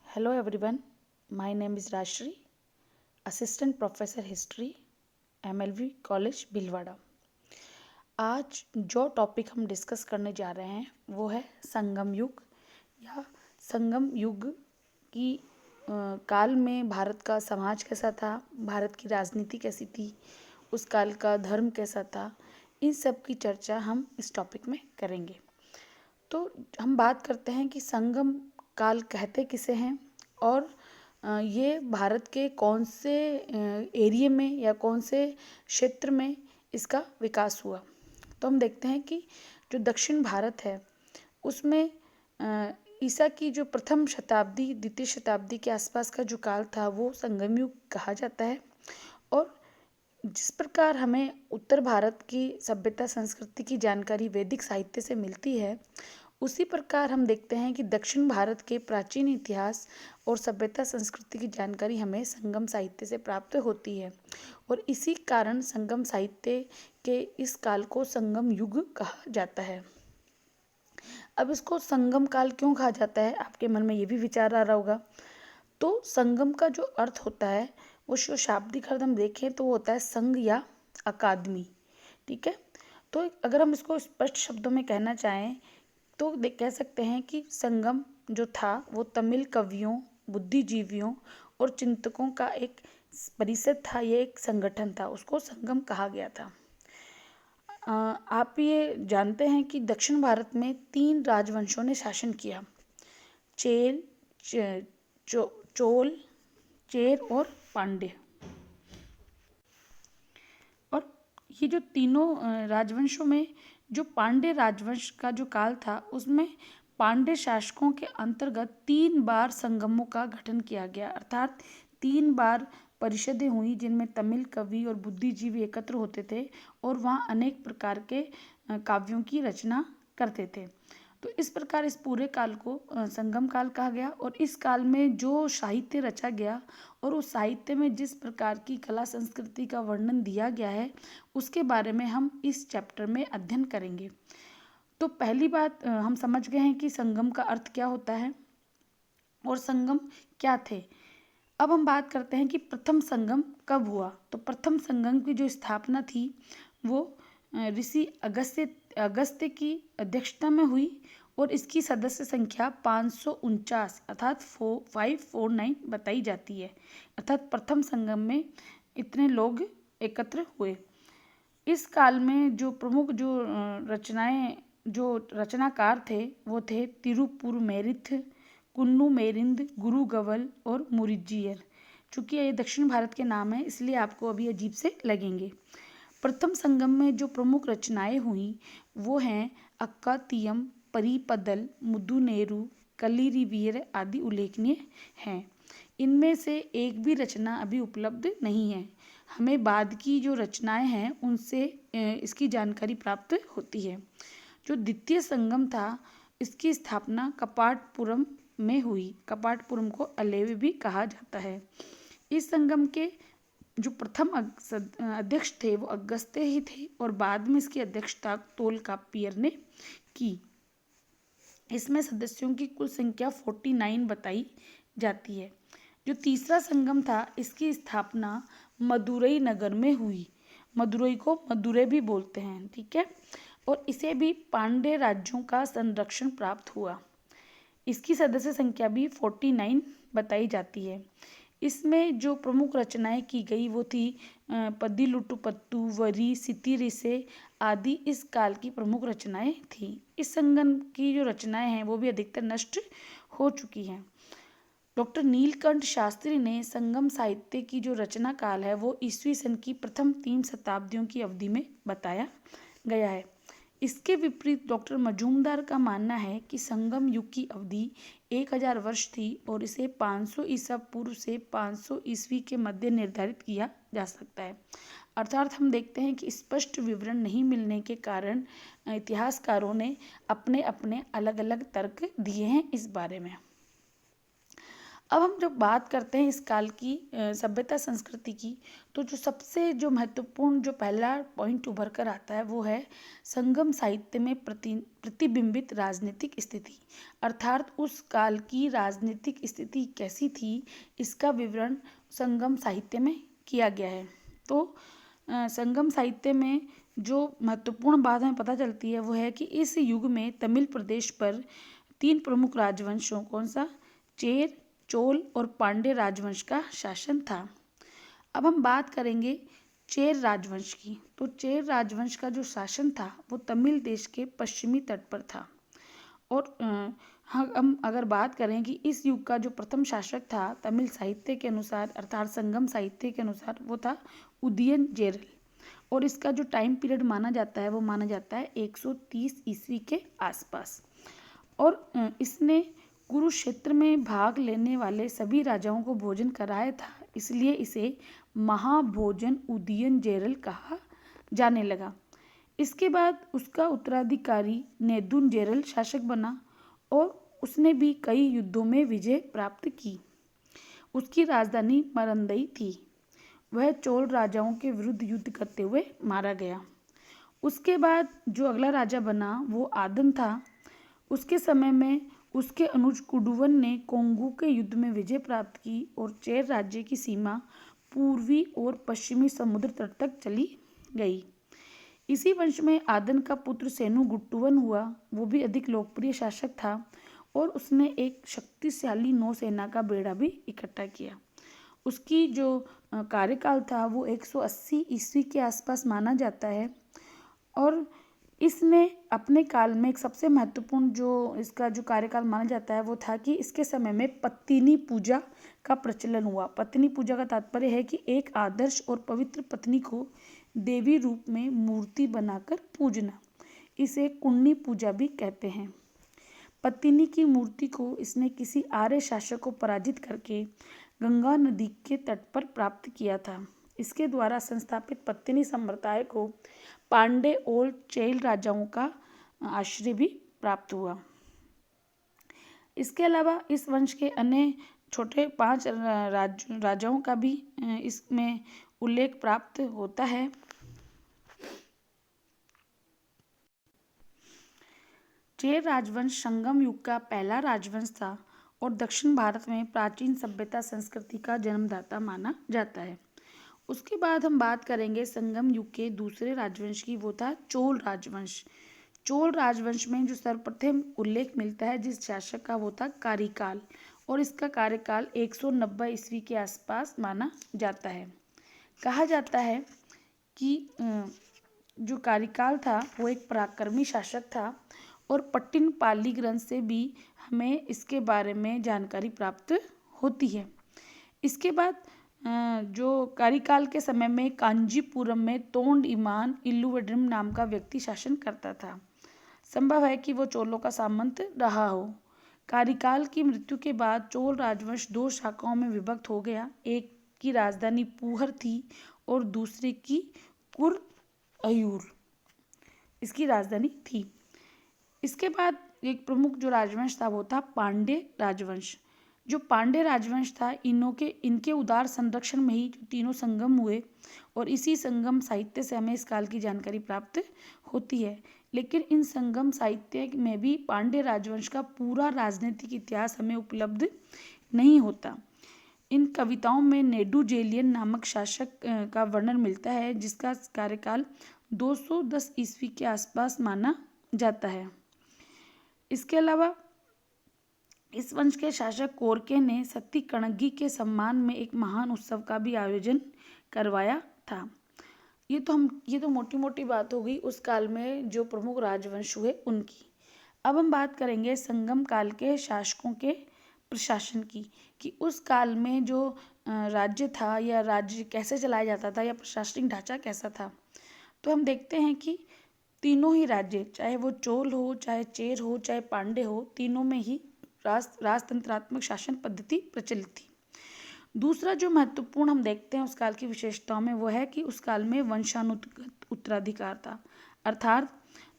Hello everyone, my name is Rashri, Assistant Professor History, MLV College Bhilwara. आज जो topic हम discuss करने जा रहे हैं वो है संगम युग या संगम युग की काल में भारत का समाज कैसा था, भारत की राजनीति कैसी थी, उस काल का धर्म कैसा था, इन सब की चर्चा हम इस टॉपिक में करेंगे। तो हम बात करते हैं कि संगम काल कहते किसे हैं और ये भारत के कौन से एरिया में या कौन से क्षेत्र में इसका विकास हुआ। तो हम देखते हैं कि जो दक्षिण भारत है उसमें ईसा की जो प्रथम शताब्दी द्वितीय शताब्दी के आसपास का जो काल था वो संगम युग कहा जाता है। और जिस प्रकार हमें उत्तर भारत की सभ्यता संस्कृति की जानकारी वैदिक साहित्य से मिलती है, उसी प्रकार हम देखते हैं कि दक्षिण भारत के प्राचीन इतिहास और सभ्यता संस्कृति की जानकारी हमें संगम साहित्य से प्राप्त होती है। और इसी कारण संगम साहित्य के इस काल को संगम युग कहा जाता है। अब इसको संगम काल क्यों कहा जाता है, आपके मन में ये भी विचार आ रहा होगा। तो संगम का जो अर्थ होता है वो शाब्दिक अर्थ हम देखें तो वो होता है संघ या अकादमी। ठीक है, तो अगर हम इसको स्पष्ट शब्दों में कहना चाहें तो कह सकते हैं कि संगम जो था वो तमिल कवियों, बुद्धिजीवियों और चिंतकों का एक परिषद था, ये एक संगठन था, उसको संगम कहा गया था। आप ये जानते हैं कि दक्षिण भारत में 3 राजवंशों ने शासन किया, चेल, चोल, चेर और पांड्य। और ये जो तीनों राजवंशों में जो पांड्य राजवंश का जो काल था उसमें पांड्य शासकों के अंतर्गत 3 बार संगमों का गठन किया गया, अर्थात 3 बार परिषदें हुई जिनमें तमिल कवि और बुद्धिजीवी एकत्र होते थे और वहाँ अनेक प्रकार के काव्यों की रचना करते थे। तो इस प्रकार इस पूरे काल को संगम काल कहा गया। और इस काल में जो साहित्य रचा गया और उस साहित्य में जिस प्रकार की कला संस्कृति का वर्णन दिया गया है उसके बारे में हम इस चैप्टर में अध्ययन करेंगे। तो पहली बात हम समझ गए हैं कि संगम का अर्थ क्या होता है और संगम क्या थे। अब हम बात करते हैं कि प्रथम संगम कब हुआ। तो प्रथम संगम की जो स्थापना थी वो ऋषि अगस्त्य की अध्यक्षता में हुई और इसकी सदस्य संख्या 549 अर्थात 549 बताई जाती है। अर्थात प्रथम संगम में इतने लोग एकत्र हुए। इस काल में जो प्रमुख जो रचनाकार थे वो थे तिरुपुरमेरिथ, कुन्नू मेरिंद, गुरु गवल और मुरिजियर। चूँकि ये दक्षिण भारत के नाम हैं इसलिए आपको अभी अजीब से लगेंगे। प्रथम संगम में जो प्रमुख रचनाएं हुई वो हैं अक्कातियम, परिपदल, मुदुनेरु, कलिरिवीर आदि उल्लेखनीय हैं। इनमें से एक भी रचना अभी उपलब्ध नहीं है, हमें बाद की जो रचनाएं हैं उनसे इसकी जानकारी प्राप्त होती है। जो द्वितीय संगम था इसकी स्थापना कपाटपुरम में हुई। कपाटपुरम को अलेवे भी कहा जाता है। इस संगम के जो प्रथम अध्यक्ष थे वो अगस्त्य ही थे और बाद में इसकी अध्यक्षता तोलकाप्पियर ने की। इसमें सदस्यों की कुल संख्या 49 बताई जाती है। जो तीसरा संगम था इसकी स्थापना मदुरई नगर में हुई। मदुरई को मदुरै भी बोलते हैं, ठीक है। और इसे भी पांड्य राज्यों का संरक्षण प्राप्त हुआ। इसकी सदस्य संख्या भी 49 बताई जाती है। इसमें जो प्रमुख रचनाएं की गई वो थी पद्दिलुटुपत्तु, वरी, सितिरिसे आदि इस काल की प्रमुख रचनाएं थी। इस संगम की जो रचनाएं हैं वो भी अधिकतर नष्ट हो चुकी हैं। डॉक्टर नीलकंठ शास्त्री ने संगम साहित्य की जो रचना काल है वो ईस्वी सन की प्रथम 3 शताब्दियों की अवधि में बताया गया है। इसके विपरीत डॉक्टर मजूमदार का मानना है कि संगम युग की अवधि 1000 वर्ष थी और इसे 500 ईसा पूर्व से 500 ईस्वी के मध्य निर्धारित किया जा सकता है। अर्थात हम देखते हैं कि स्पष्ट विवरण नहीं मिलने के कारण इतिहासकारों ने अपने अपने अलग अलग तर्क दिए हैं इस बारे में। अब हम जब बात करते हैं इस काल की सभ्यता संस्कृति की, तो जो महत्वपूर्ण जो पहला पॉइंट उभर कर आता है वो है संगम साहित्य में प्रतिबिंबित राजनीतिक स्थिति। अर्थात उस काल की राजनीतिक स्थिति कैसी थी, इसका विवरण संगम साहित्य में किया गया है। तो संगम साहित्य में जो महत्वपूर्ण बात हमें पता चलती है वो है कि इस युग में तमिल प्रदेश पर 3 प्रमुख राजवंशों, कौन सा, चेर, चोल और पांड्य राजवंश का शासन था। अब हम बात करेंगे चेर राजवंश की। तो चेर राजवंश का जो शासन था वो तमिल देश के पश्चिमी तट पर था। और हम अगर बात करें कि इस युग का जो प्रथम शासक था तमिल साहित्य के अनुसार, अर्थात संगम साहित्य के अनुसार, वो था उदयन जेरल। और इसका जो टाइम पीरियड माना जाता है वो माना जाता है 130 ईस्वी के आसपास। और इसने कुरुक्षेत्र में भाग लेने वाले सभी राजाओं को भोजन कराया था, इसलिए इसे महाभोजन उदयन जेरल कहा जाने लगा। इसके बाद उसका उत्तराधिकारी नेदुन जेरल शासक बना और उसने भी कई युद्धों में विजय प्राप्त की। उसकी राजधानी मरंदई थी। वह चोल राजाओं के विरुद्ध युद्ध करते हुए मारा गया। उसके बाद जो अगला राजा बना वो आदन था। उसके समय में उसके अनुज कुडुवन ने कोंगू के युद्ध में विजय प्राप्त की और चेर राज्य की सीमा पूर्वी और पश्चिमी समुद्र तट तक चली गई। इसी वंश में आदन का पुत्र सेनु गुट्टुवन हुआ। वो भी अधिक लोकप्रिय शासक था और उसने एक शक्तिशाली नौसेना का बेड़ा भी इकट्ठा किया। उसकी जो कार्यकाल था वो 180 ईस्वी के आसपास माना जाता है। और इसने अपने काल में एक सबसे महत्वपूर्ण जो इसका जो कार्यकाल माना जाता है वो था कि इसके समय में पत्तिनी पूजा का प्रचलन हुआ। पत्तिनी पूजा का तात्पर्य है कि एक आदर्श और पवित्र पत्नी को देवी रूप में मूर्ति बनाकर पूजना। इसे कुन्नी पूजा भी कहते हैं। पत्तिनी की मूर्ति को इसने किसी आर्य शासक को पराजित करके गंगा नदी के तट पर प्राप्त किया था। इसके द्वारा संस्थापित पत्तिनी संप्रदाय को पांडे और चेल राजाओं का आश्रय भी प्राप्त हुआ। इसके अलावा इस वंश के अन्य छोटे 5 राजाओं का भी इसमें उल्लेख प्राप्त होता है। चेर राजवंश संगम युग का पहला राजवंश था और दक्षिण भारत में प्राचीन सभ्यता संस्कृति का जन्मदाता माना जाता है। उसके बाद हम बात करेंगे संगम युग के दूसरे राजवंश की, वो था चोल राजवंश। चोल राजवंश में जो सर्वप्रथम उल्लेख मिलता है जिस शासक का वो था कारिकाल और इसका कार्यकाल 190 ईस्वी के आसपास माना जाता है। कहा जाता है कि जो कारिकाल था वो एक पराक्रमी शासक था और पट्टिन पाली ग्रंथ से भी हमें इसके बारे में जानकारी प्राप्त होती है। इसके बाद जो कारिकाल के समय में कांजीपुरम में तोंड इमान इल्लुवड्रिम नाम का व्यक्ति शासन करता था। संभव है कि वो चोलों का सामंत रहा हो। कारिकाल की मृत्यु के बाद चोल राजवंश 2 शाखाओं में विभक्त हो गया। एक की राजधानी पूहर थी और दूसरे की कुरअयूर इसकी राजधानी थी। इसके बाद एक प्रमुख जो राजवंश था वो था पांड्य राजवंश। जो पांड्य राजवंश था इनके उदार संरक्षण में ही जो तीनों संगम हुए और इसी संगम साहित्य से हमें इस काल की जानकारी प्राप्त होती है। लेकिन इन संगम साहित्य में भी पांड्य राजवंश का पूरा राजनीतिक इतिहास हमें उपलब्ध नहीं होता। इन कविताओं में नेडुजेलियन नामक शासक का वर्णन मिलता है जिसका कार्यकाल 210 ईस्वी के आसपास माना जाता है। इसके अलावा इस वंश के शासक कोरके ने सती कणगी के सम्मान में एक महान उत्सव का भी आयोजन करवाया था। ये तो मोटी मोटी बात हो गई उस काल में जो प्रमुख राजवंश हुए उनकी। अब हम बात करेंगे संगम काल के शासकों के प्रशासन की, कि उस काल में जो राज्य था या राज्य कैसे चलाया जाता था या प्रशासनिक ढांचा कैसा था। तो हम देखते हैं कि तीनों ही राज्य, चाहे वो चोल हो, चाहे चेर हो, चाहे पांडे हो, तीनों में ही राजतंत्रात्मक शासन पद्धति प्रचलित थी। दूसरा जो महत्वपूर्ण हम देखते हैं उस काल की विशेषताओं में वो है कि उस काल में वंशानुगत उत्तराधिकार था। अर्थात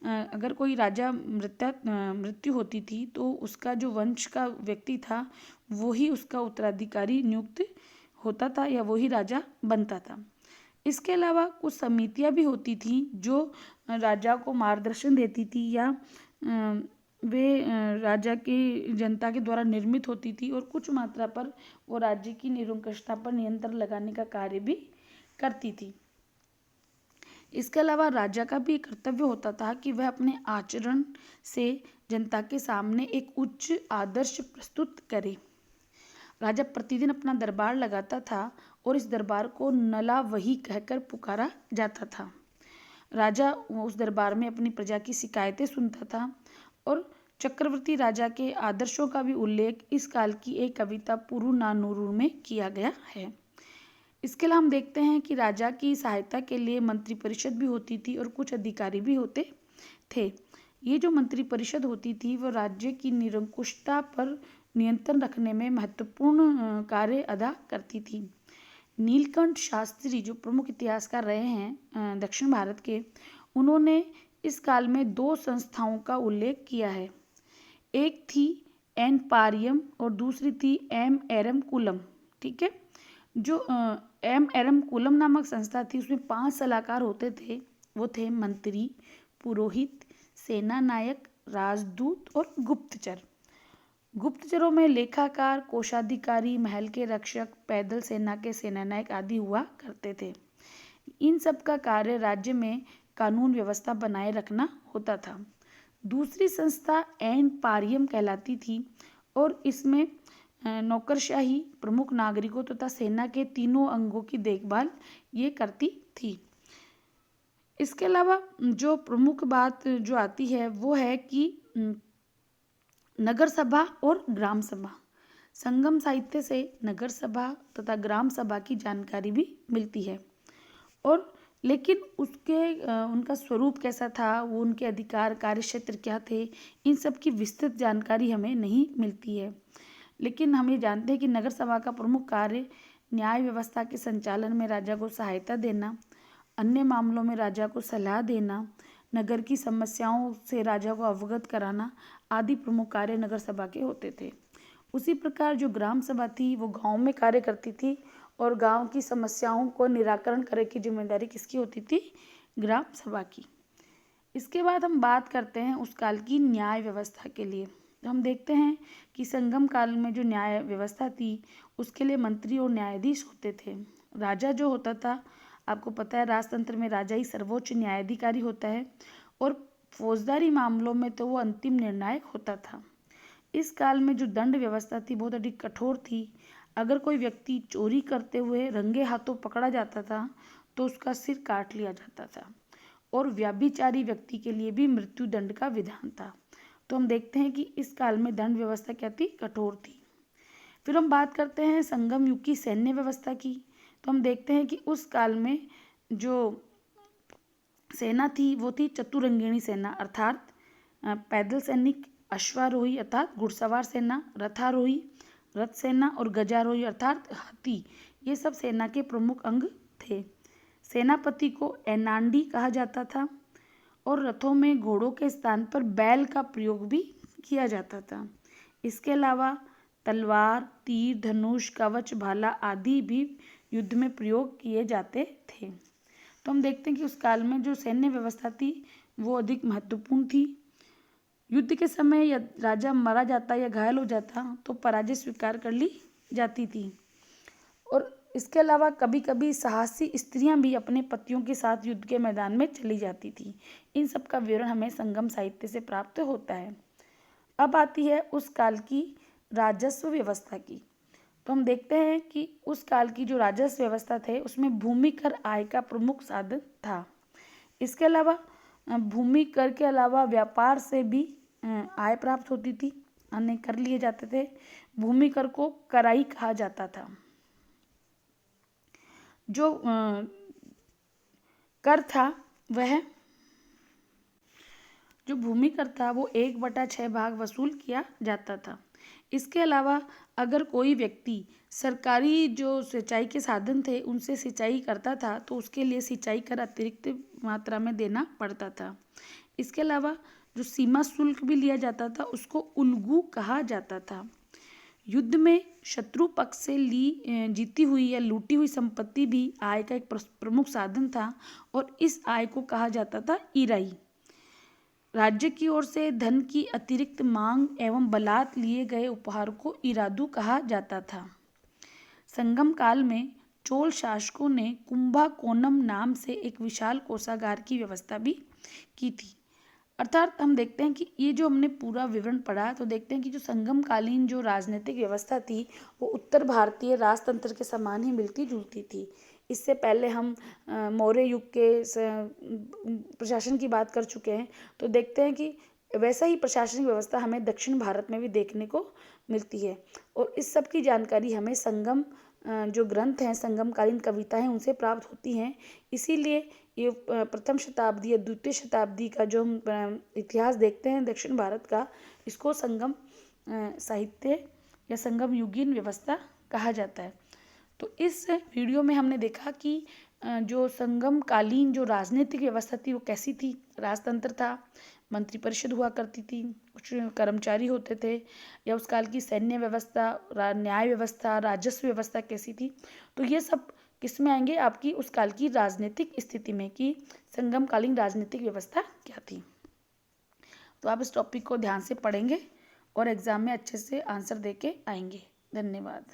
अगर कोई राजा मृत्यु होती थी तो उसका जो वंश का व्यक्ति था वो ही उसका उत्तराधिकारी नियुक्त होता था या वही राजा बनता था। इसके अलावा कुछ समितियां भी होती थी जो राजा को मार्गदर्शन देती थी या वे राजा की जनता के द्वारा निर्मित होती थी और कुछ मात्रा पर वो राज्य की निरंकुशता पर नियंत्रण लगाने का कार्य भी करती थी। इसके अलावा राजा का भी कर्तव्य होता था कि वह अपने आचरण से जनता के सामने एक उच्च आदर्श प्रस्तुत करे। राजा प्रतिदिन अपना दरबार लगाता था और इस दरबार को नला वही कहकर पुकारा जाता था। राजा उस दरबार में अपनी प्रजा की शिकायतें सुनता था और चक्रवर्ती राजा के आदर्शों का भी उल्लेख इस काल की एक कविता पुरुनानूरू में किया गया है। इसके अलावा हम देखते हैं कि राजा की सहायता के लिए मंत्रिपरिषद भी होती थी और कुछ अधिकारी भी होते थे। ये जो मंत्रिपरिषद होती थी वो राज्य की निरंकुशता पर नियंत्रण रखने में महत्वपूर्ण कार्य अदा करती थी। नीलकंठ शास्त्री जो प्रमुख इतिहासकार रहे हैं दक्षिण भारत के, उन्होंने इस काल में दो संस्थाओं का उल्लेख किया है। एक थी एन पारियम और दूसरी थी एम एरम कुलम। ठीक है, जो एम एरम कुलम नामक संस्था थी उसमें 5 सलाहकार होते थे। वो थे मंत्री, पुरोहित, सेना नायक, राजदूत और गुप्तचर। गुप्तचरों में लेखाकार, कोषाधिकारी, महल के रक्षक, पैदल सेना के सेनानायक आदि हुआ करते थे। इन सब का कार्य राज्य में कानून व्यवस्था बनाए रखना होता था। दूसरी संस्था एन पारियम कहलाती थी और इसमें नौकरशाही, प्रमुख नागरिकों तथा सेना के तीनों अंगों की देखभाल ये करती थी। इसके अलावा जो प्रमुख बात जो आती है वो है कि नगर सभा और ग्राम सभा। संगम साहित्य से नगर सभा तथा ग्राम सभा की जानकारी भी मिलती है और लेकिन उनका स्वरूप कैसा था, वो उनके अधिकार, कार्यक्षेत्र क्या थे, इन सब की विस्तृत जानकारी हमें नहीं मिलती है। लेकिन हम ये जानते हैं कि नगर सभा का प्रमुख कार्य न्याय व्यवस्था के संचालन में राजा को सहायता देना, अन्य मामलों में राजा को सलाह देना, नगर की समस्याओं से राजा को अवगत कराना आदि प्रमुख कार्य नगर सभा के होते थे। उसी प्रकार जो ग्राम सभा थी वो गांव में कार्य करती थी और गांव की समस्याओं को निराकरण करने की जिम्मेदारी किसकी होती थी? ग्राम सभा की। इसके बाद हम बात करते हैं उस काल की न्याय व्यवस्था के लिए। तो हम देखते हैं कि संगम काल में जो न्याय व्यवस्था थी उसके लिए मंत्री और न्यायाधीश होते थे। राजा जो होता था, आपको पता है राजतंत्र में राजा ही सर्वोच्च न्यायाधिकारी होता है और फौजदारी मामलों में तो वो अंतिम निर्णायक होता था। इस काल में जो दंड व्यवस्था थी बहुत अधिक कठोर थी। अगर कोई व्यक्ति चोरी करते हुए रंगे हाथों पकड़ा जाता था तो उसका सिर काट लिया जाता था और व्यभिचारी व्यक्ति के लिए भी मृत्यु दंड का विधान था। तो हम देखते हैं कि इस काल में दंड व्यवस्था क्या थी? कठोर थी। फिर हम बात करते हैं संगम युग की सैन्य व्यवस्था की। तो हम देखते हैं कि उस काल में जो सेना थी वो थी चतुरंगिणी सेना, अर्थात पैदल सैनिक, अश्वारोही अर्थात घुड़सवार सेना, रथारोही, रथ सेना और गजारोही अर्थात हाथी, ये सब सेना के प्रमुख अंग थे। सेनापति को एनांडी कहा जाता था और रथों में घोड़ों के स्थान पर बैल का प्रयोग भी किया जाता था। इसके अलावा तलवार, तीर, धनुष, कवच, भाला आदि भी युद्ध में प्रयोग किए जाते थे। तो हम देखते हैं कि उस काल में जो सैन्य व्यवस्था थी वो अधिक महत्वपूर्ण थी। युद्ध के समय या राजा मारा जाता या घायल हो जाता तो पराजय स्वीकार कर ली जाती थी और इसके अलावा कभी कभी साहसी स्त्रियां भी अपने पतियों के साथ युद्ध के मैदान में चली जाती थी। इन सब का विवरण हमें संगम साहित्य से प्राप्त होता है। अब आती है उस काल की राजस्व व्यवस्था की। तो हम देखते हैं कि उस काल की जो राजस्व व्यवस्था थे उसमें भूमि कर आय का प्रमुख साधन था। इसके अलावा भूमि कर के अलावा व्यापार से भी आय प्राप्त होती थी, अन्य कर लिए जाते थे। भूमि कर को कराई कहा जाता था। जो कर था वह जो भूमि कर था वो 1/6 भाग वसूल किया जाता था। इसके अलावा अगर कोई व्यक्ति सरकारी जो सिंचाई के साधन थे उनसे सिंचाई करता था तो उसके लिए सिंचाई कर अतिरिक्त मात्रा में देना पड़ता था। इसके अलावा जो सीमा शुल्क भी लिया जाता था उसको उल्गू कहा जाता था। युद्ध में शत्रु पक्ष से जीती हुई या लूटी हुई संपत्ति भी आय का एक प्रमुख साधन था और इस आय को कहा जाता था ईराई। राज्य की ओर से धन की अतिरिक्त मांग एवं बलात् लिए गए उपहार को इरादू कहा जाता था। संगम काल में चोल शासकों ने कुंभाकोनम नाम से एक विशाल कोषागार की व्यवस्था भी की थी। अर्थात हम देखते हैं कि ये जो हमने पूरा विवरण पढ़ा तो देखते हैं कि जो संगम कालीन जो राजनीतिक व्यवस्था थी वो उत्तर भारतीय राजतंत्र के समान ही मिलती जुलती थी। इससे पहले हम मौर्य युग के प्रशासन की बात कर चुके हैं, तो देखते हैं कि वैसा ही प्रशासनिक व्यवस्था हमें दक्षिण भारत में भी देखने को मिलती है। और इस सब की जानकारी हमें संगम जो ग्रंथ हैं, संगमकालीन कविताएं उनसे प्राप्त होती हैं। इसीलिए ये प्रथम शताब्दी या द्वितीय शताब्दी का जो हम इतिहास देखते हैं दक्षिण भारत का, इसको संगम साहित्य या संगम युगीन व्यवस्था कहा जाता है। तो इस वीडियो में हमने देखा कि जो संगमकालीन जो राजनीतिक व्यवस्था थी वो कैसी थी। राजतंत्र था, मंत्रिपरिषद हुआ करती थी, कुछ कर्मचारी होते थे, या उस काल की सैन्य व्यवस्था, न्याय व्यवस्था, राजस्व व्यवस्था कैसी थी। तो ये सब किस में आएंगे, आपकी उस काल की राजनीतिक स्थिति में कि संगमकालीन राजनीतिक व्यवस्था क्या थी। तो आप इस टॉपिक को ध्यान से पढ़ेंगे और एग्जाम में अच्छे से आंसर दे के आएंगे। धन्यवाद।